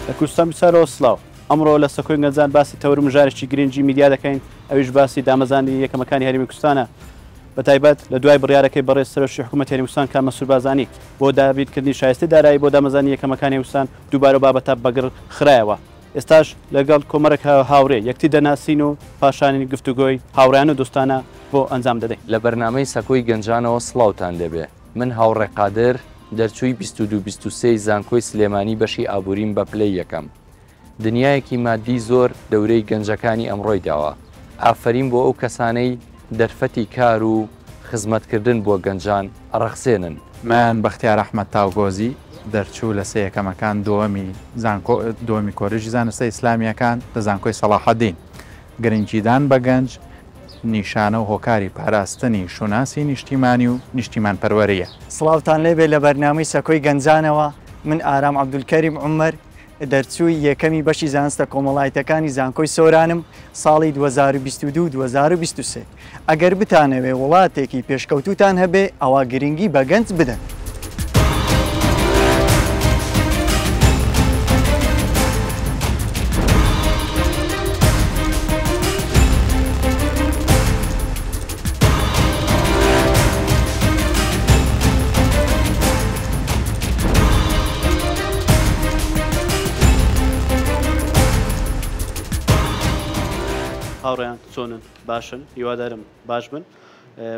لە کوردستان بیسارەوە سڵاو ئەمڕۆ لە سەکۆی گەنجان باسی تەورم ژارێکی گرنگی میدیا دەکەین ئەویش باسی دامەزانی یەکەمەکانی هەرێمی کوردستانە بە تایبەت لە دوای بڕیارەکەی بەڕێز سەرۆکی حکوومەت هەرێمی کوردستان کام مەسعود بارزانی بۆ دابینکردنی شایسته دارایی بۆ دامەزانی یەکەمەکانی کوردستان دووبارە بابەتە بەگڕ خرایەوە ئێستاش لەگەڵ کۆمەرێک هاوڕێ یەکتی دەناسین و پاشانی گفتوگۆی هاوڕێیان و دۆستانە بۆ ئەنجام دەدەین. لە بەرنامەی سەکۆی گەنجانەوە سڵاوتان لێبێ من هاوڕێ قادر دەرچووی 22-23 زانکۆی سلێمانی بەشی ئابووریم بە پلەی یەکەم. دنیایەکی مادی زۆر دەورەی گەنجەکانی ئەمڕۆی داوە. ئافرین بۆ ئەو کەسانەی دەرفەتی کار و خزمەتکردن بۆ گەنجان ڕەخسێنن. من بەختیار ئەحمەد تاوگۆزی دەرچوو لە سێ یەکەمەکان دووەمی کۆرژی زانستە ئیسلامیەکان لە زانکۆی سەلاحەدین. گرنگیدان بە گەنج نیشانە و هۆکاری پاراستنی شوناسی نیشتیمانی و نیشتیمان پەروەریە. سڵاوتان لێبێ لە بەرنامەی سەکۆی گەنجانەوە من ئارام عەبدولکەریم عومەر دەرچووی یەکەمی بەشی زانستە کۆمەڵایەتەکانی زانکۆی سۆرانم ساڵی 2022-2023 ئەگەر بتانەوێ وڵاتێکی پێشکەوتوتان هەبێ ئەوە گرنگی بە گەنج بدەن. هاوڕێیان چۆنن باشن هیوادارم باش بن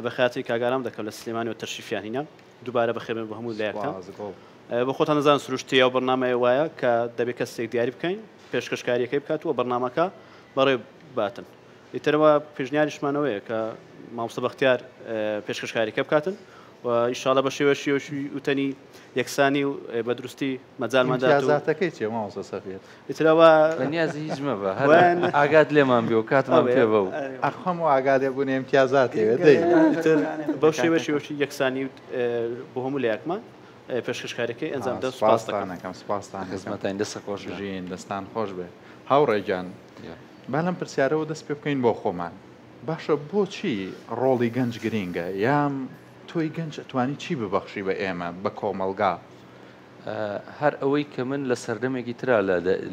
بە خااتری کاگارام دەکەم لە سلێمانی و تەرشیفیان هینە دووبارە بەخێبن بە هەموو لایەکان بە خۆتان نەزان سروشتیە و بەرنامەیە وایە کە دەبێت کەسێک دیاری بکەین پێشکەشکاریەکەی بکاتوە بەرنامەکە بەڕێ باتن ئیترەوە پێشنیاریشمانەوەیە کە مامۆستا بەختیار پێشکەشکاریەکە بکاتن و ئینشاڵە بە شێوەشی وتەنی یەکسانی و بە دروستی مەجالمانداتەکەی چێ مامۆستا سەفیر ئیترەوە بەنیازی هیچ مەبە ئاگات لێمان بێ و کاتمان پێ بە و ئەخەم و ئاگادێ بوون امتیازاتێ بەو شێوەشی یەکسانی بۆ هەموو لایەکمان پێشکەشکاریەکەی ئەنجام دە سوپاسدانەکەم سوپاسدان خزمەتان دەستە خۆش ژین دەستان خۆش بێ هاوڕێجان با لەم پرسیارەوە دەست پێ بکەین بۆ خۆمان باشە بۆچی ڕۆڵی گەنج گرینگە یام تۆی گەنج ئەتوانی چی ببەخشی بە ئێمە بە کۆمەلگا هەر ئەوەی کە من لە سەردەمێکی ترا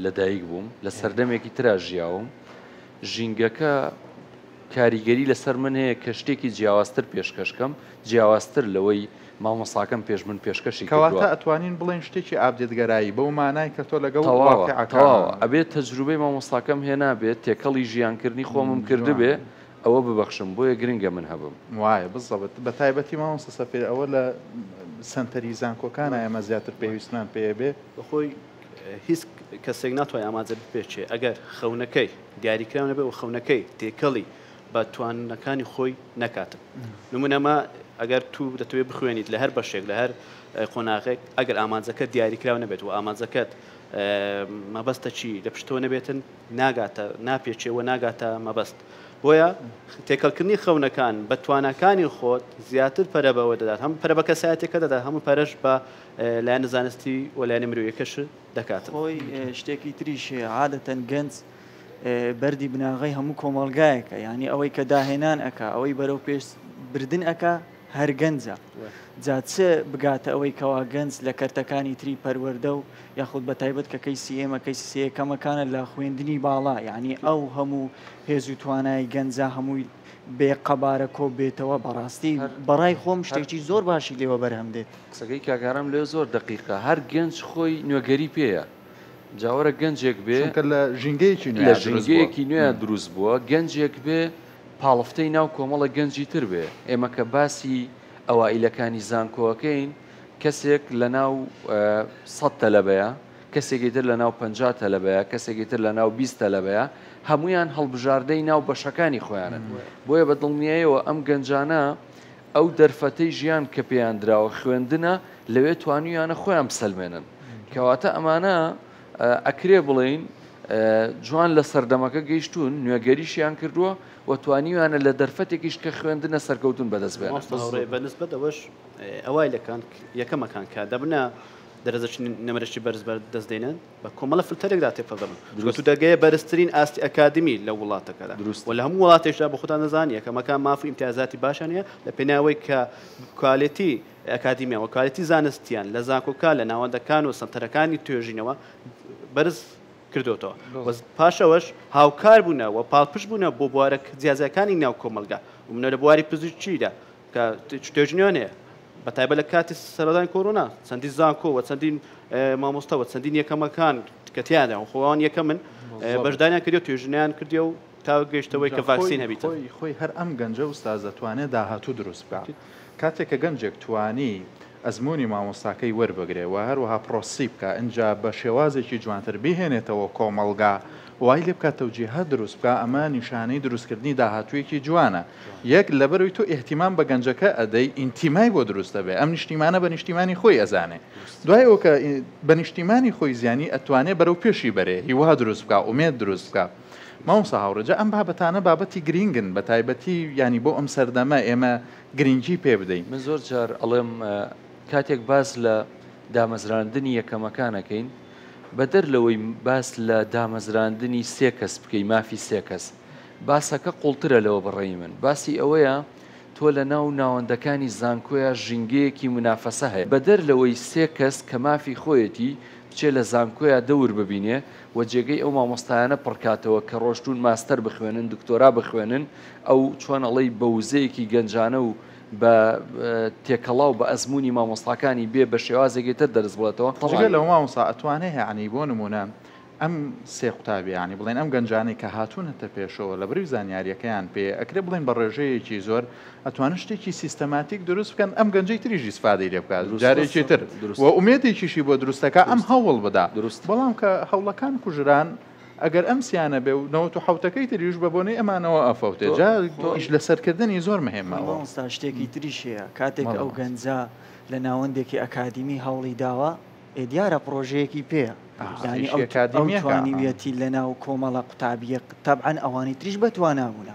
لەدایک بووم لە سەردەمێکی ترا ژیاوم ژینگەکە کاریگەری لەسەر من هەیە کە شتێکی جیاوازتر پێشکەشکەم جیاوازتر لەوەی مامۆساکەم پێش من پێشکەشی کەواتە ئەتوانین بڵێن شتێکی ئابدێتگەرایی بەو مانای کە تۆ لەگەڵ ئەبێت تەجروبەی مامۆستاکەم هێنابێت تێکەڵی ژیانکردنی خۆمم کردبێ ئەوە ببەخشم بۆیە گرنگە من هەبم وایە بزەبێت بە تایبەتی مامۆستا سەفیر ئەوە لە سنتەری زانکۆکانە ئێمە زیاتر پێویستمان پێ بێ بەخۆی هیچ کەسێک ناتوانێت ئاماجە پێچێ ئەگەر خەونەکەی دیاریکراون نەبێ و خەونەکەی تێکەڵی بە توانەکانی خۆی نەکاتن نمونەما ئەگەر تو دەتوێت بخوێنیت لە هەر بەشێک لە هەر قۆناغێک ئەگەر ئامانجەکە دیاریکراو نەبێت و ئامانجەکەت مەبەستە چی لە پشتەوە نەبێتن ناگاتە ناپێچێەوە ناگاتە مەبەست بۆیە تێکەڵکردنی خەونەکان بە توانەکانی خۆت زیاتر پەرە بەوە دەدات هەم پەرە بە کەسایەتێکە دەدات هەموو پەرش بە لایەنە زانستی و لایەنە مرۆیەکەش دەکاتن خۆی شتێکی تریش عادەتەن گەنج بەردی بناغی هەموو کۆمەڵگایەکە یعنی ئەوەی کە داهێنان ئەکا ئەوەی بەرەو پێش بردن ئەکا هەر گەنجە جاچە بگاتە ئەوەی کەوا گەنج لە کەرتەکانی تری پەروەردە و یاخود بە تایبەت کە کەیسی ئێمە کەیسی سەیەکەمەکانە لە خوێندنی باڵا یعنی ئەو هەموو هێز و توانای گەنجە هەمووی بێقەبارە کۆ بێتەوە بەڕاستی بەڕای خۆم شتێکی زۆر باشی لێوە بەرهەم دێت قسەکەی کاگارام لێ زۆر دقیقە هەر گەنج خۆی نوێگەری پێیە جاوەرە گەنجێک بێ لە ژینگەیەکی نوێ دروست بووە گەنجێک بێ پاڵفتەی ناو کۆمەڵە گەنجی تر بێ ئێمە کە باسی ئەوائیلەکانی زانکۆەکەین کەسێک لە ناو 100 تەلەبەیە کەسێکی تر لە ناو 50 تەلەبەیە کەسێکی تر لە ناو 20 تەلەبەیە هەمویان هەڵبژاردەی ناو بەشەکانی خۆیانن بۆیە بە دڵنیاییەوە ئەم گەنجانە ئەو دەرفەتەی ژیان کە پێیان دراوە خوێندنە لەوێ توانیانە خۆیان بسەلمێنن کەواتە ئەمانە ئەکرێ بڵین جوان لە سەردەمەکە گەیشتون نوێگەریشیان کردووە و توانیوانە لە دەرفەتێکیش کە خوێندنە سەرکەوتون بەدەست بێن بەنسبەت ئەوەش ئەوایلەکان یەکەمەکان کە دەبنە دەرەزەی نەمەرەشی بەرز دەستدێنن بە کۆمەڵە فلتەرێکدا تێپەدەن تو دەگەیە بەرزترین ئاستی ئەکادمی لە وڵاتەکەدا و لە هەموو وڵاتێکدا بە خۆتان نەزان یەکەمەکان مافی ئیمتیازاتی باشانە لە پێناوەی کە کوالیتی ئەکادیمیەوە کوالیتی زانستیان لە زانکۆکە لە ناوەندەکان و سەنتەرەکانی توێژینەوە بەرز کردوتەوە پاشەوەش هاوکار بوونە و پاڵپش بوونە بۆ بوارە جیازەکانی ناو کۆمەلگا و منە لە بواری پزیشکیدا کە توێژنیۆنەیە بە تایبەت لە کاتی سەرەدای کۆڕۆنا چەندی زانکۆ و چەندین مامۆستا و چەندین یەکەمەکان کە تیادا و خۆوان یەکە من بەشدانیان کردی و توێژنیان کردی و تا گەیشتەوەی کە ڤاکسین هەبیتە خۆی هەر ئەم گەنجە ئوستاز دەتوانێت داهاتوو دروست بکات کاتێک کە گەنجێک توانی ئەزمموی مامۆستاکەی وەربگرێ و هەروەها پرۆسی بکە ئەجا بە شێوازێکی جوانتر بهێنێتەوە کۆمەڵگا وای لێ بکاتەوە جیهات دروست بکە ئەمە نیشانەی دروستکردنی داهاتوویەکی جوانە یەک لەبەروی تۆ ئێحتیمام بە گەنجەکە ئەدەی ئینتیمای بۆ دروستە بێ ئەم نیشتیمانە بە نیشتیمانی خۆی ئەزانێ دوای ئەوە کە بە نیشتیمانی خۆی زیانی ئەتوانێت بەرەو پێشی بەرێ هیوا دروست بکە ئومێد دروست بکە مامۆستا هاوڕێجە ئەم بابەتانە بابەتی گرینگن بە تایبەتی ینی بۆ ئەم سەردەمە ئێمە گرنگی پێ بدەین من زۆر جار ئەڵێم کاتێک باس لە دامەزراندنی یەکەمەکانەکەین بەدەر لەوەی باس لە دامەزراندنی سێ کەس بکەی مافی سێ کەس باسەکە قوڵترە لەوە بڕێی من باسی ئەوەیە تۆ لە ناو ناوەندەکانی زانکۆیە ژینگەیەکی منافەسە هەیە بەدەر لەوەی سێ کەس کە مافی خۆیەتی بچێ لە زانکۆیە دەور ببینێ و جێگەی ئەو مامۆستایانە پڕکاتەوە کە ڕۆشتون ماستەر بخوێنن دکتۆرا بخوێنن ئەو چۆن ئەڵەی بە وزەیەکی گەنجانە و بە تێکەڵاو بە ئەزمموی مامۆستاکانی بێ بە شێوازێکی تر دەرز بڵێتەوە لەو مامۆستا ئەتوانێت عنی بۆ نمونە ئەم سێ قوتابی ینی بڵێن ئەم گەنجانەی کە هاتوونەتە پێشەوە لە بری زانیاریەکەیان پێ ئەکرێ بڵێن بە ڕێژەیەکی زۆر ئەتوانە شتێکی سیستەماتیک دروست بکەن ئەم گەنجەی تریژی سفادەی لێ بکات جارێکی تر و ئومێدێکیشی بۆ دروستەکە ئەم هەوڵ بدا دروست بەڵام کە هەوڵەکان کوژران ئەگەر ئەم سیانە بێ و نەوە و حوتەکەی تریش بە بۆنەی ئەمانەوە ئەفەوتێ ئیش لەسەرکردنی زۆر مهمەوە ستا شتێکی تریشەیە کاتێک ئەو گەنجە لە ناوەندێکی ئەکادیمی هەوڵی داوە دیارە پرۆژەیەکی پێە توانیویەتی لە ناو کۆمەڵە قوتابیە تەبعەن ئەوانی تریش بەتوانابوونە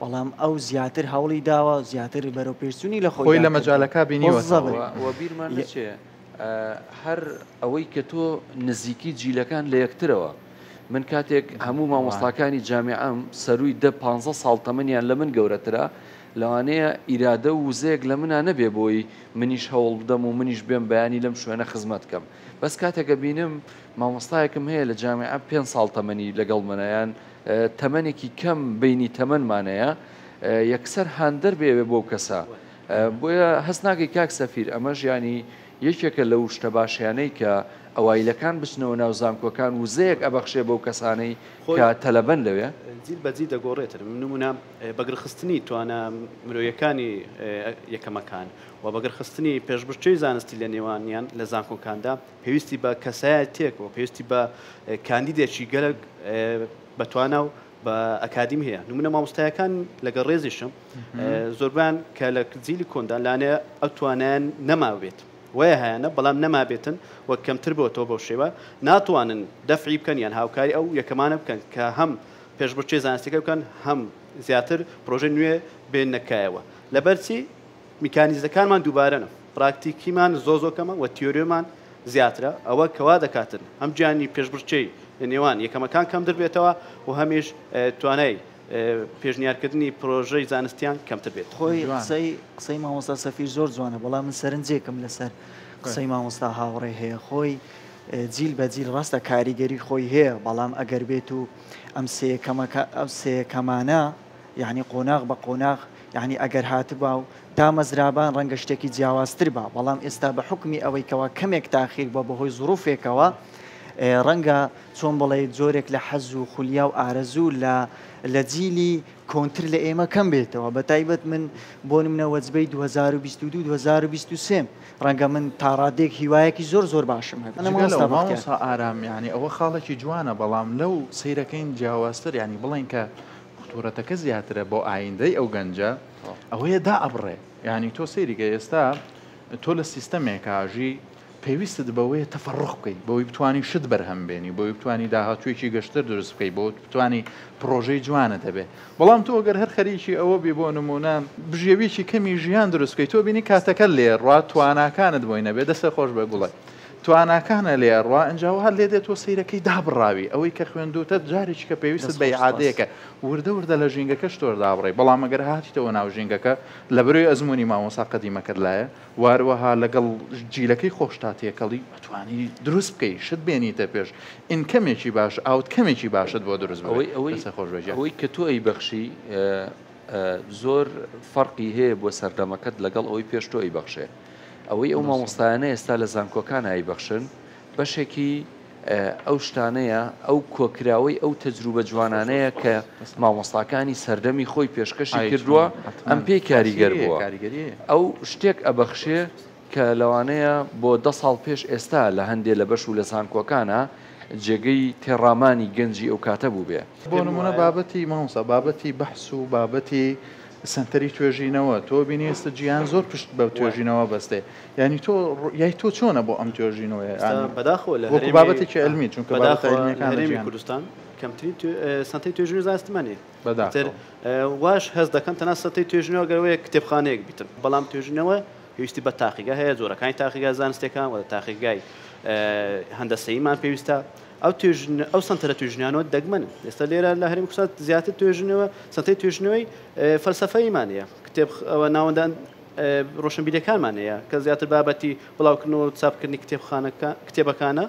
بەڵام ئەو زیاتر هەوڵی داوە زیاتر بەرەو پێچوونی لە خۆی لە مەجالەکە بینیوە بیرمان چێ هەر ئەوەی کە تۆ نزیکی جیلەکان لە یەکترەوە من کاتێک هەموو مامۆستاکانی جامیعەم سەروی 10-15 ساڵ تەمەنیان لە من گەورەترە لەوانەیە ئیرادە و وزەیەک لە منە نەبێ بۆی منیش هەوڵ بدەم و منیش بێم بەیانی لەم شوێنە خزمەت بکەم بەس کاتێکە بینم مامۆستایەکم هەیە لە جامیعە 5 ساڵ تەمەنی لەگەڵ منەیان تەمەنێکی کەم بینی تەمەنمانەیە یەکسەر هاندەر بێوێ بۆ کەسە بۆیە هەست ناکەی کاک سەفیر ئەمەش ینی یەکێکە لەو شتە باشیانەی کە ئەوایلەکان بچنەوە ناو زانکۆکان وزەیەک ئەبەخشێ بەو کەسانەی کە تەلەبەن لەوێ جیل بەجی دەگۆڕێتر نمونە بەگرخستنی توانە مرۆیەکانی یەکەمەکان و بەگرخستنی پێشبڕکێی زانستی لە نێوانیان لە زانکۆکاندا پێویستی بە کەسایەتێکەوە پێویستی بە کاندیدێکی گەلک بەتوانە و بە ئەکادیم هەیە نمونە مامۆستایەکان لەگەڵ ڕێزیشم زۆربیان کە لە جیلی کۆندا لانەیە ئەو توانیان نەماوێت وەیە هەیەە بەڵام نەمابێتن وەک کەمتر بۆتەوە بەو شێوە ناتوانن دەفعی بکەن یان هاوکاری ئەو یەکەمانە بکەن کە هەم پێشبڕکێی زانستیەکە بکەن هەم زیاتر پرۆژە نوێ بێنەکایەوە لەبەرچی میکانیزەکانمان دووبارەنە پراکتیکیمان زۆزۆکەمە و تیۆریۆمان زیاترە ئەوە کەوا دەکاتن ئەم گیانی پێشبڕکێی لە نێوان یەکەمەکان کەم دەبێتەوە و هەمیش توانای پێشنیارکردنی پرۆژەی زانستیان کەمتر بێت خۆی قسەی مامۆستا سەفیر زۆر جوانە بەڵام من سەرنجێکم لەسەر قسەی مامۆستا هاوڕێ هەیە خۆی جیل بە جیل ڕاستە کاریگەری خۆی هەیە بەڵام ئەگەر بێت و ئەم سێکەمانە یعنی قۆناغ بە قۆناغ یعنی ئەگەر هاتبا و دامەزرابان ڕەنگە شتێکی جیاوازتر بە بەڵام ئێستا بە حکمی ئەوەی کەوا کەمێک تاخیر بە بەهۆی زروفێکەوە ڕەنگە چۆن بڵێ جۆرێک لە حەز و خولیا و ئارەزوو لە جیلی کۆنتر لە ئێمە کەم بێتەوە بە تایبەت من بۆ نمونە وەجبەی 2022-2023 ڕەنگە من تاڕادێک هیوایەکی زۆر باشم هەبێت ئارام ینی ئەوە خاڵێکی جوانە بەڵام لەو سیرەکەین جیاوازتر ینی بڵێن کە خطورەتەکە زیاترە بۆ ئایندەی ئەو گەنجە ئەوەیە دا ئەبڕێ ینی تۆ سەیریگە ئێستا تۆ لە سیستەمێکاژی پێویستت بەوەیە تەفەڕق بکەیت بەوەی بتوانی شت بەرهەم بێنی بۆی بتوانی داهاتوێکی گەشتر دروست بکەیت بۆ بتوانی پرۆژەی جوانە دەبێت بەڵام تۆ ئەگەر هەر خەریکی ئەوە بێ بۆ نمونە بژێویی کەمی ژیان دروست بکەیت تۆ بینی کاتەکە لێ ڕات تواناکانت بۆی نەبێت دەسە خۆش بە گوڵێ تواناکانە لێ ڕوا ئەنجاو هەر لێ دێتەوە سەیرەکەی دابڕاوی ئەوەی کە خوێندوتە جارێکی کە پێویست بە عادەیەکە وردە وردە لە ژینگەکە شتۆر دابڕێ بەڵام ئەگەر هاتیتەوە ناو ژینگەکە لە بەروی ئەزمموی مامۆسا قەدیمەکەت لایە واروەها لەگەڵ جیلەکەی خۆشتا تێکەڵی ئەتوانی دروست بکەی شت بێنیتە پێش ئین کەمێکی باش ئاوت کەمێکی باشت بۆ دروست ئەوەی کە تۆ ئەی بەخشی زۆر فەرقی هەیە بۆ سەردەمەکەت لەگەڵ ئەوەی پێش تۆ ئەی بەخشێ ئەوەی ئەو مامۆستایانە ئێستا لە زانکۆکان ئای بەخشن بەشێکی ئەو شتانەیە ئەو کۆکراوەی ئەو تەجروبە جوانانەیە کە مامۆستاکانی سەردەمی خۆی پێشکەشی کردووە ئەم پێی کاریگەر بووە ئەو شتێک ئەبەخشێ کە لەوانەیە بۆ 10 ساڵ پێش ئێستا لە هەندێک لە بەش و لە زانکۆکانە جێگەی تێڕامانی گەنجی ئەو کاتە بوو بێ بۆ نمونە بابەتی مامۆستا بابەتی بەحس و بابەتی سنتەری توێژینەوە تۆ بینی ئێستا گیان زۆر پشت بە توێژینەوە بەستێ ینی تۆ یای تۆ چۆنە بۆ ئەم توێژینەوە بەداخۆ لە بابەتێکی ئەلمی چونکە هەرێمی کوردستان کەمترین سنتەی توێژینی زانستمانی واش هەز دەکەن تەنها سنتەی توێژینەوە گەرەوەی کتێبخانەیەک بیتن بەڵام توێژینەوە پێویستی بە تاقیگا هەیە زۆرەکانی تاقیگا زانستیەکان و تاقیگای هەندەسەییمان پێویستە ئەو سنتەرە توێژنیانەوە دەگمەن ئێستا لێرە لە هەرێمی کوردستان زیاتر توێژنەوە سنتەی توێژنەوەی فەلسەفەیمانەیە کتێبەوە ناوەندان ڕۆشنبیرەکانمان هەیە کە زیاتر بابەتی بڵاوکردنەوە چاپکردنی کتێبەکانە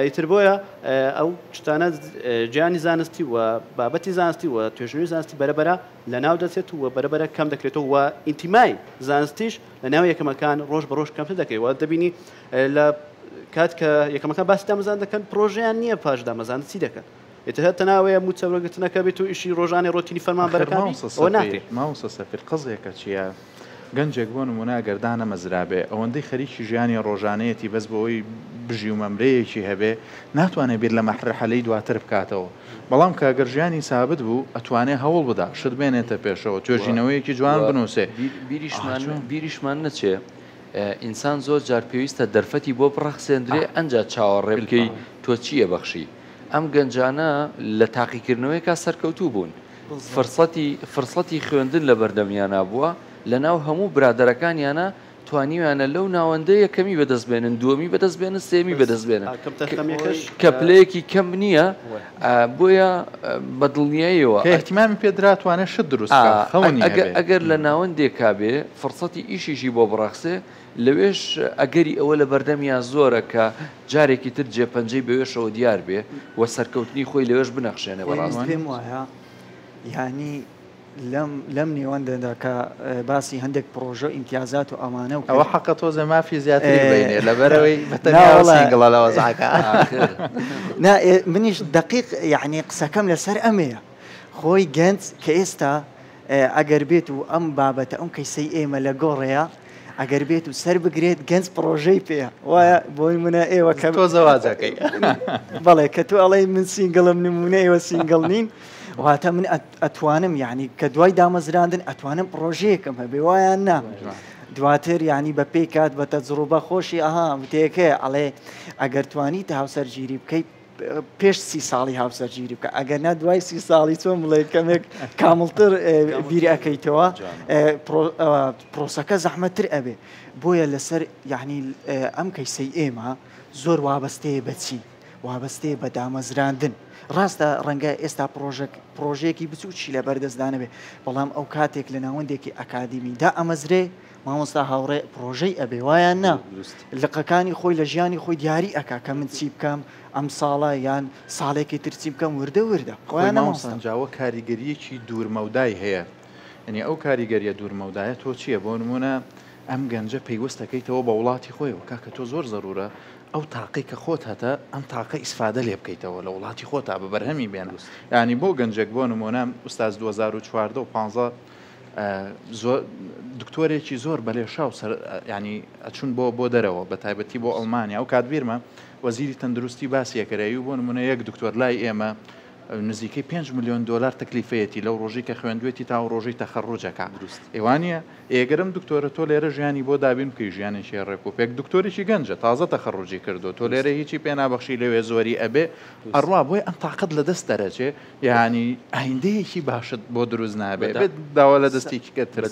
ئیتر بۆیە ئەو شتانە گیانی زانستی و بابەتی زانستی و توێژنەوەی زانستی بەرەبەرە لە ناو دەچێت و بەرەبەرە کەم دەکرێتەوە و ئینتیمای زانستیش لە ناو یەکەمەکان ڕۆژ بە ڕۆژ کەمتر دەکەیەوە دەبینی لە کات کە یەکەمەکان باسی دامەزان دەکەن پرۆژیان نییە پاش دامەزان چی دەکەن ئێتر هەر تەناوەیە موچەوەگرتنەکە بێت و ئیشی ڕۆژانی ڕۆتینی فەرمان بەرەکانی ئەوە ناکرێت ماوسە سەفیر قەزێکە چییە گەنجێک بۆ نمونە گەردانە مەزرابێ ئەوەندەی خەریکی ژیانی ڕۆژانەیەتی بەس بۆەوەی بژی و مەمرەیەکی هەبێ ناتوانێت بیر لە مەحرەحەلەی دواتر بکاتەوە بەڵام کە گەر ژیانی سابت بوو ئەتوانێت هەوڵ بدا شت بێنێتە پێشەوە توێژینەوەیەکی جوان بنووسێ بیریشمان نەچێ ئینسان زۆر جار پێویستە دەرفەتی بۆ بڕەخسێندرێ ئەنجا چاوەڕێ بکەی تۆ چییە بەخشی ئەم گەنجانە لە تاقیکردنەوەی کا سەرکەوتوو بوون فرسەتی خوێندن لە بەردەمیانە بووە لە ناو هەموو برادەرەکانیانە توانیویانە لەو ناوەندەیە کەمی بەدەستبێنن دووەمی بەدەستبێنن سێمی بەدەستبێنن کە پلەیەکی کەم نییە بۆیە بەدڵنیاییەوە احتیمامی پێدراتوانە شت دروست ئەگەر لە ناوەندێکا بێ فرسەتی ئیشیشی بۆ بڕاخسێ لەوێش ئەگەری ئەوە لە بەردەمیان زۆرە کە جارێکی تر جێپەنجەی بەوێشەوە دیار بێ و سەرکەوتنی خۆی لەوێش بنەخشێنە بەڕاست پێم وایە یعنی لەم نێوەندەدا کە باسی هەندێک پرۆژە ئیمتیازات و ئەمانە و ئەوە حەقە تۆ زەمافی زیاتری بینێ لەبەرەوەی بەتەنگڵە لەوە زعکە منیش دقیق یعنی قسەکەم لەسەر ئەمەیە خۆی گەنج کە ئێستا ئەگەر بێت و ئەم بابەتە ئەم کەیسەی ئێمە لە گۆڕەیە ئەگەر بێت و سەر بگرێت گەنج پرۆژەی پێ وایە بۆی منە ئێوە کە تۆ زەواجەکەی بەڵێ کە تو ئەڵێ من سینگڵم نمونە ئێوە سینگڵ نین واتە من ئەتوانم یعنی کە دوای دامەزراندن ئەتوانم پرۆژەیەکم هەبێ وایان نا دواتر یعنی بە پێی کات بە تەجروبە خۆشی ئەها وتەیەکەیە ئەڵێ ئەگەر توانیتە هاوسەرگیری بکەیت پێش 30 ساڵی هاوسەرگیری بکە ئەگەر نا دوای 30 ساڵی چۆن بڵێ کەمێک کامڵتر بیری ئەەکەیتەوە پرۆسەکە زەحمەتتر ئەبێ بۆیە لەسەر یعنی ئەم کەیسەی ئێمە زۆر وابەستەیە بەچی وابەستەیە بە دامەزراندن ڕاستە ڕەنگە ئێستا پرۆژەیەکی بچوکی لە بەردەستدانە بێ بەڵام ئەو کاتێک لە ناوەندێکی ئەکادیمیدا ئەمەزرێ مامۆستا هاوڕێ پرۆژەی ئەبێ وایان نا لقەکانی خۆی لە ژیانی خۆی دیاری ئەکا کە من چی بکەم ئەم ساڵە یان ساڵێکی ترچی بکەم وردە وردە وایانەمەسەنجاوە کاریگەریەکی دوورمەودای هەیە ئەنی ئەو کاریگەریە دوورمەودایە تۆ چییە بۆ نمونە ئەم گەنجە پەیوەستەکەیتەوە بە وڵاتی خۆیەوە کاکە تۆ زۆر زەرورە ئەو تاقی کە خۆت هەتە ئەم تاقە ئیسفادە لێ بکەیتەوە لە وڵاتی خۆتا بە بەرهەمی بێن ینی بۆ گەنجێک بۆ نمونە ئوستاز 2014 و 15 دکتۆرێکی زۆر بەلێشا و ینی ئەچون بۆ دەرەوە بە تایبەتی بۆ ئەڵمانیا ئەو کاتبیرمە وەزیری تەندروستی باسیەکەرەوی و بۆ نمونە یەک دکتۆر لای ئێمە نزیکەی 5 میلیۆن دلار تەکلیفەتی لەو ڕۆژی کە خوێندوێتی تا ڕۆژی تەخەڕۆجەکە دروست ئێوانە ئێگەرم دکتۆرە تۆ لێرە ژیانی بۆ دابین بکەی ژیانێکی ڕێک و پێک دکتۆرێکی گەنجە تازە تەخەڕۆجی کردو تۆ لێرە هیچی پێ نابەخشی لەوێ زۆری ئەبێ ئەڕوا بۆی ئەم تااقت لە دەست دەرەچێ یعنی ئایندەیەکی باشت بۆ دروست نابێت داوا لە دەستێکی کەتر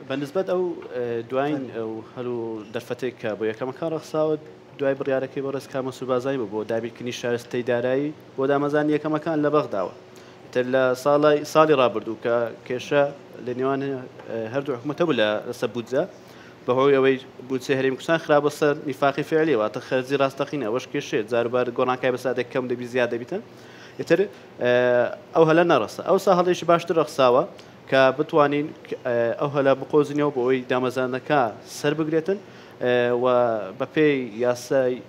بەنسبەت ئەو دوایین ئەو هەلو دەرفەتێک کە بۆ یەکەمەکان ڕەخساوە دوای بڕیارەکەی بۆ ڕێزکامە سوبازایی بوو بۆ دابیرکردنی شارستەی دارایی بۆ دامەزان یەکەمەکان لە بەغداوە تر لە ساڵی ڕابردوو کە کێشە لە نێوان هەردوو حکوومەتە بوو لەسەر بودجە بەهۆی ئەوەی بودجە هەرێمی کوردستان خراپە سەر نیفاقی فعلی واتە خەرجی ڕاستەقینە ئەوەش کێشێت جاروبار گۆڕانکای بە سادێک کەم دەبی زیاد دەبیتن ئیتر ئەو هەلە نەڕەسە ئەو سا هەڵێکی باشتر ڕەخساوە کە بتوانین ئەو هەلە بقۆزینەوە بۆ ئەوی دامەزانەکە سەر بگرێتن و بەپێی یاسای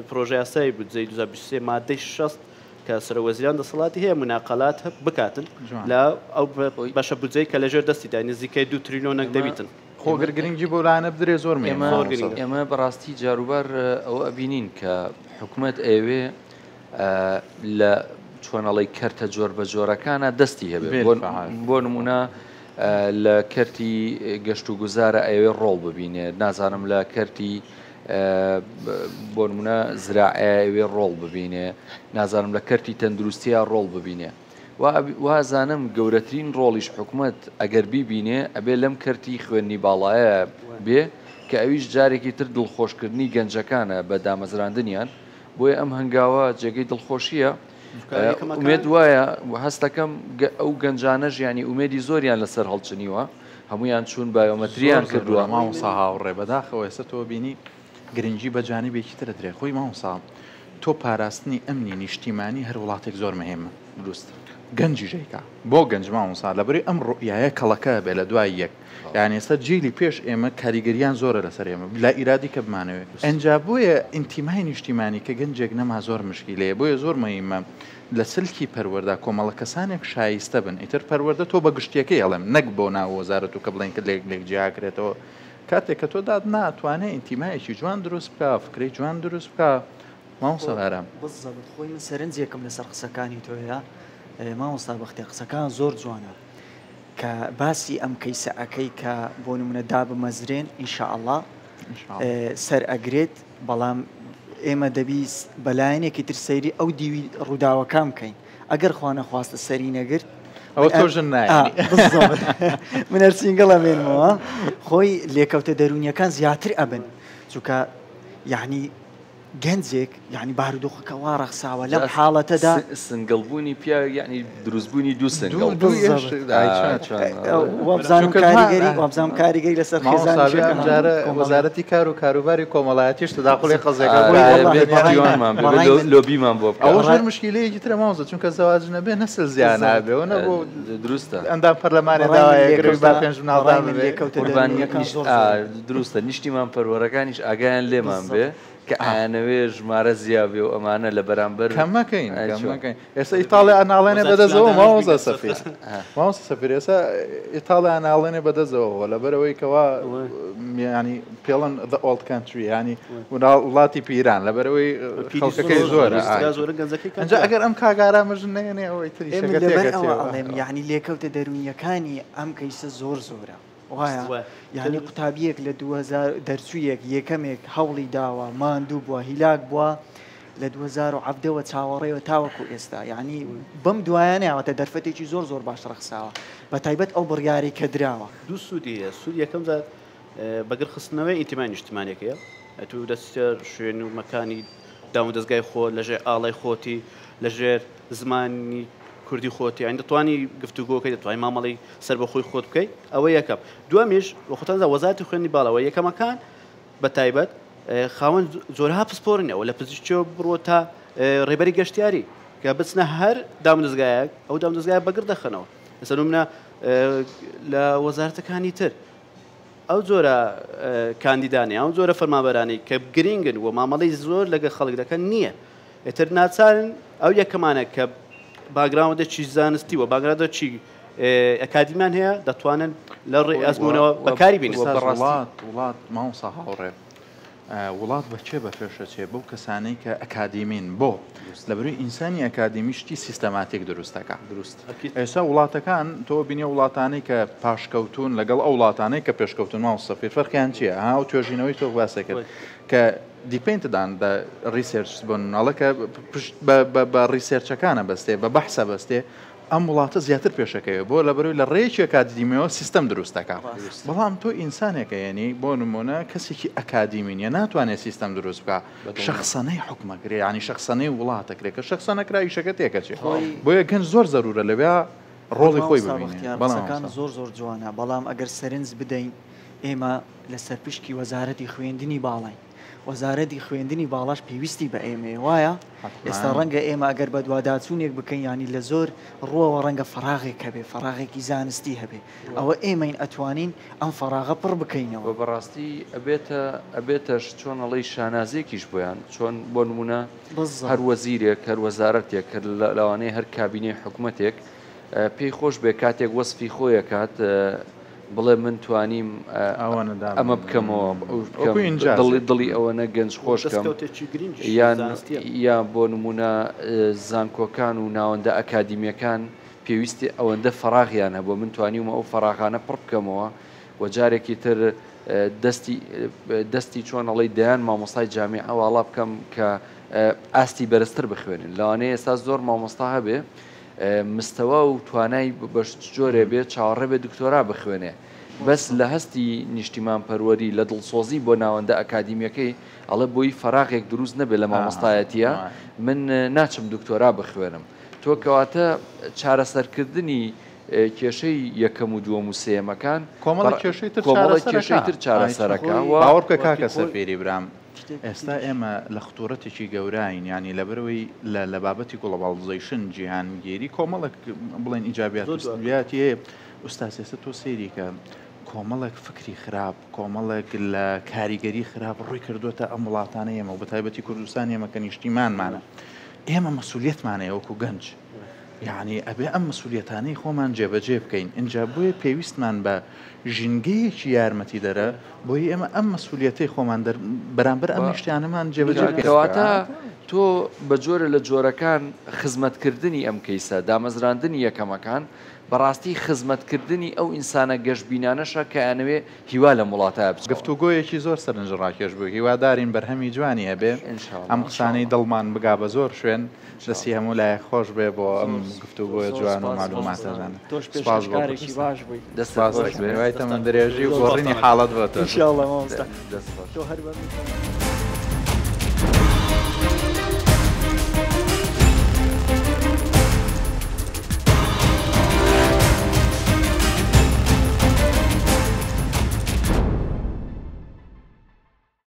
پرۆژه یاسای بودجەی 2023 مادەی 60 کە سەرۆکوەزیران دەسەڵاتی هەیە مناقەلات بکاتن لە ئەو بەشە بودجەی کە لەژێر دەستیدا نزیکەی 2 تریلیۆنێک دەبیتن خۆگر گرنگی بۆ لایەنە بدرێ زۆر ئێمە بەڕاستی جاروبار ئەو ئەبینین کە حکوومەت ئێوێ لە چۆنەڵی کەرتە جۆر بە جۆرەکانە دەستی هەبێت بۆ نمونە لە کەرتی گەشت و گوزارە ئەوێ ڕۆڵ ببینێت نازانم لە کەرتی بۆ نمونە زراعەوێ ڕۆڵ ببینێ نازانم لە کەرتی تەندروستیە ڕۆڵ ببینێ وازانم گەورەترین ڕۆڵیش حکوومەت ئەگەر بیبینێ ئەبێ لەم کەرتی خوێنی باڵایە بێ کە ئەویش جارێکی تر دڵخۆشکردنی گەنجەکانە بە دامەزراندنیان بۆیە ئەم هەنگاوە جێگەی دڵخۆشیە ئومێد وایە هەستەکەم ئەو گەنجانە ژیانی ئومێدی زۆریان لەسەر هەڵچنیوە هەمویان چوون بایۆمەتریان کردووە ماوەسا هاوڕێ بەداخەوە ئێستا تۆ بینی گرنگی بە جانیبێکی ترە درێ خۆی ماوەسا تۆ پاراستنی ئەمنی نیشتیمانی هەر وڵاتێک زۆر مهمە دروست گەنجی ژێکا بۆ گەنج ماوەسا لەبەری ئەم ڕوئیایە کەڵەکە بێ لە دوای یەک یعنی ئێستا جیلی پێش ئێمە کاریگەریان زۆرە لەسەر ئێمە لا ئیرادی کە بمانەوێت ئەنجا بۆیە ئینتیمای نیشتیمانی کە گەنجێک نەما زۆر مشکیلەیە بۆیە زۆر مهمە لە سلکی پەروەردا کۆمەڵە کەسانێک شایستە بن ئیتر پەروەردە تۆ بە گشتیەکەی هەڵێم نەک بۆ ناو وەزارەت و کە بڵێن کە لێک جیاکرێتەوە کاتێک کە تۆ داد ناتوانێت ئینتیمایەکی جوان دروست بکە فکری جوان دروست بکە ماوەسا ئارام بزەبت خۆی من سەرنجێکم لەسەر قسەکانی تۆیە مامۆستا بەختێ قسەکان زۆر جوانە کە باسی ئەم کەیسەکەی کە بۆ نمونە دابمەزرێن ئینشاءالله سەر ئەگرێت بەڵام ئێمە دەبیست بەلایەنێکی تر سەیری ئەو دیوی ڕووداوەکان بکەین ئەگەر خوا نەخواستە سەری نەگرت ئەوە تۆژن نایە من هەرسینگەڵە مێنمەوە خۆی لێکەوتە دەرونیەکان زیاتر ئەبن چونکە یعنی گەنجێک یعنی بارودۆخەکە وا ڕەخساوە لەم حاڵەتەدا سنگڵبوونی پیا یعنی دروستبوونی دوو سنگڵ وابزانم کاریگەری لەسەر وەزارەتی کار و کاروباری کۆمەڵایەتیش تداخلی قەزێکە لۆبیمان بۆ ئەوە ژێر مشکلەیەکی ترە ماوزە چونکە زەواج نەبێ نەسل زیان نابێەوە نەبوو دروستە ئەندام پەرلەمانی داوایەگرێت با پێنج مناڵدان دروستە نیشتیمان پەروەرەکانیش ئاگایان لێمان بێ کە ئاەوێ ژمارە زیاوێ و ئەمانە لە بەرامبەر کەمەکەین ئێستا ئیتاڵی ئەناڵێنێ بەدەزەوە ماوەزە سەفیر ماوەسە سەفیر ئێستا ئیتاڵی ئەناڵێنێ بەدەزەوە لەبەرەوەی کەوا ینی پێڵەن the old country ینی وڵاتی پیران لەبەرەوەی خەڵکەکەی زۆرە ئەنجا ئەگەر ئەم کاگارا مەژن نێنێ ئەوەی تریشەکەڵێم یعنی لێکەوتە دەرونیەکانی ئەم کەیسە زۆر زۆرە وایە یعنی قوتابیەک لە 2000 دەرچوویەک یەکەمێک هەوڵی داوە ماندوو بووە هیلاک بووە لە 2010ەوە چاوەڕێەوە تاوەکو ئێستا یعنی بەم دوایانەوەتە دەرفەتێکی زۆر زۆر باش ڕەخساوە بە تایبەت ئەو بڕیاری کە دراوە دوو سوودیە سوود یەکەم زار بەگەر خستنەوەی ئیتیمای نیشتیمانێکەیە ئەتو دەستە شوێن و مەکانی داو دەستگای خۆ لەژێر ئاڵای خۆتی لەژێر زمانی کوردی خۆتی ئەین دەتوانی گفتوگۆکەی دەتوانین مامەڵی سەر بە خۆی خۆت بکەیت ئەوە یەکەم دووەمیش وەختاندا وەزارەتی خوێندنی باڵەوە یەکەمەکان بە تایبەت خاوەن زۆرها پسپۆرنەوە لە پزیشکیەوە بڕۆ تا ڕێبەری گەشتیاری کە بچنە هەر دامدەستگایەک ئەو دامدەستگای بەگر دەخەنەوە ئێستا نمونە لە وەزارەتەکانی تر ئەو جۆرە کاندیدانی ئەو جۆرە فەرمانبەرانی کە گرنگن و مامەڵی زۆر لەگە خەڵک دەکەن نییە ئێتر ناچارن ئەو یەکەمانە کە باگراوندێکی زانستی و باگراوندێکی ئەکادیمیان هەیە دەتوانن لە ڕێ ئەزمونەوە بەکاری بینن وڵات ماوەسا هاوڕێ وڵات بەچێ بە پێشەچێ بەو کەسانەی کە ئەکادیمین بۆ لەبەروی ئینسانی ئەکادیمیشتی سیستەماتیک دروستەکە دروست ئێستا وڵاتەکان تۆ بینێ وڵاتانەی کە پاشکەوتون لەگەڵ ئەو وڵاتانەی کە پێشکەوتون ماوەسەفیر فەرقیان چییە ها و توێژینەوەی تۆ باسە کرد کە دیپینتدان بە ریسێرچ بۆ ناڵەکە بە ریسێرچەکانە بەستێ بە بەحسە بەستێ ئەم وڵاتە زیاتر پێشەکەوە بۆ لە بەرەوەی لە ڕێیەکی ئەکادیمیەوە سیستەم دروستەکە بەڵام تۆ ئینسانێکە یعنی بۆ نمونە کەسێکی ئەکادیمینە ناتوانێت سیستەم دروست بکە شخصانەی حکومەگرێ ینی شخصانەی وڵاتەکرێت کە شخصانەکرا ئیشەکە تێکەچێت بۆیە گەنج زۆر زەرورە لەوێ ڕۆڵی خۆی بڵەکان زۆر زۆر جوانە بەڵام ئەگەر سەرنج بدەین ئێمە لە سەرپشکی وەزارەتی خوێندنی باڵین وەزارەتی خوێندنی باڵاش پێویستی بە ئێمە وایە ئێستا ڕەنگە ئێمە ئەگەر بە دوواداچوونێک بکەین ینی لە زۆر ڕووەوە ڕەنگە فراغێک هەبێ فراغێکی زانستی هەبێ ئەوە ئێمەین ئەتوانین ئەم فراغە پڕ بکەینەوە بەڕاستی ئەبێتە چۆن ئەڵەی شانازێکیش بۆیان چۆن بۆ نمونە هەر وەزیرێک هەر وەزارەتێک لەوانەیە هەر کابینەی حکوومەتێک پێی خۆش بێ کاتێک وەسفی خۆیە کات بڵێ من توانیم ئەمە بکەمەوە دڵی ئەوەنە گەنج خۆشکەم یان بۆ نمونە زانکۆکان و ناوەندە ئەکادیمیەکان پێویستی ئەوەندە فراغیان هەبوو من توانیمە ئەو فراغانە پڕ بکەمەوە و جارێکی تر دەستی چۆن ئەڵی دەیان مامۆستای جامی ئەواڵا بکەم کە ئاستی بەرزتر بخوێنن لەوانەیە ئێستا زۆر مامۆستا هەبێ مستەوە و توانای بەش جۆرێ بێت چاوەڕێ بێ دکتۆرا بخوێنێ بەس لە هەستی نیشتیمان پەروەری لە دڵسۆزی بۆ ناوەندە ئەکادیمیەکەی ئەڵە بۆی فراغێک دروست نەبێت لە مامۆستایەتیە من ناچم دکتۆرا بخوێنم تۆ کەواتە چارەسەرکردنی کێشەی یەکەم و دووەم و سێمەکان کۆمەڵ کێشەی تر چارەسەرەکە باوەڕکە کاکە سەرفێری برام ئێستا ئێمە لە خطورەتێکی گەورین ینی لە بەرەوەی لە بابەتی گۆڵباڵزیشن جیهانگیری کۆمەڵک بڵێن ئیجابیاتیە ئوستاسێستا تۆ سێری کە کۆمەڵێک فکری خراپ کۆمەڵێک لە کاریگەری خراپ ڕووی کردوتە ئەم وڵاتانە ئێمە و بەتایبەتی کوردستان ئێمە کە نیشتیمانمانە ئێمە مەسوولیەتمانەیە وەکو گەنج یعنی ئەبێ ئەم مەسوولیەتانەی خۆمان جێبەجێ بکەین اینجا بۆیە پێویستمان بە ژینگەیەکی یارمەتی دەرە بۆی ئێمە ئەم مەسوولیەتەی خۆمان بەرامبەر ئەم نیشتیانەمان جێبەجێ کەواتە تۆ بە جۆرە لە جۆرەکان خزمەتکردنی ئەم کەیسە دامەزراندنی یەکەمەکان بەڕاستی خزمەتکردنی ئەو ئینسانە گەشتبینانەشە کە یانەوێ هیوا لە وڵاتە بچ گفتوگۆیەکی زۆر سەرنجڕاکێش بوو هیوادارین بەرهەمی جوانی هەبێ ئەم قسانەی دڵمان بگا بە زۆر شوێن دەستی هەموو لای خۆش بێ بۆ ئەم گفتوگۆیە جوان و معلوماتەژان سپاسکارێکی باش بووی دەست بێ وای تەمەندرێژی و گۆڕینی حاڵەت بێتە ئینشاءڵڵا مامۆستا تۆ هەر بە